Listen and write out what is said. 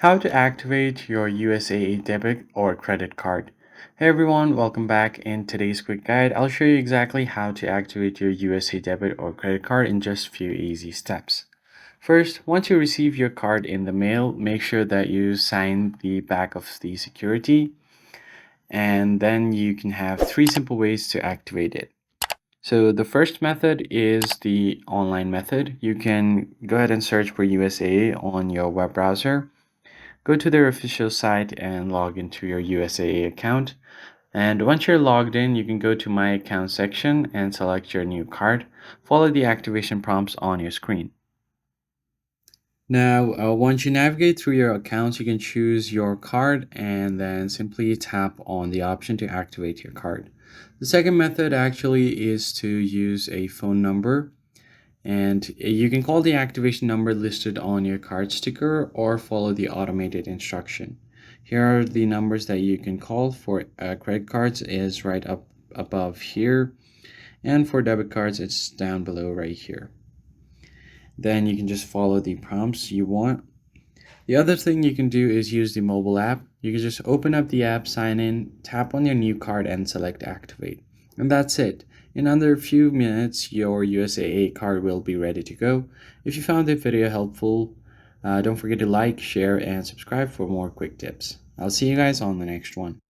How to activate your USAA debit or credit card. Hey everyone, welcome back. In today's quick guide, I'll show you exactly how to activate your USAA debit or credit card in just a few easy steps. First, once you receive your card in the mail, make sure that you sign the back of the security, and then you can have three simple ways to activate it. So the first method is the online method. You can go ahead and search for USAA on your web browser. Go to their official site and log into your USAA account. And once you're logged in, you can go to My Account section and select your new card. Follow the activation prompts on your screen. Now, once you navigate through your accounts, you can choose your card and then simply tap on the option to activate your card. The second method actually is to use a phone number, and you can call the activation number listed on your card sticker or follow the automated instruction. Here are the numbers that you can call for credit cards is right up above here, and for debit cards it's down below right here. Then you can just follow the prompts you want. The other thing you can do is use the mobile app. You can just open up the app, sign in, tap on your new card and select activate. And that's it. In under a few minutes, your USAA card will be ready to go. If you found the video helpful, don't forget to like, share, and subscribe for more quick tips. I'll see you guys on the next one.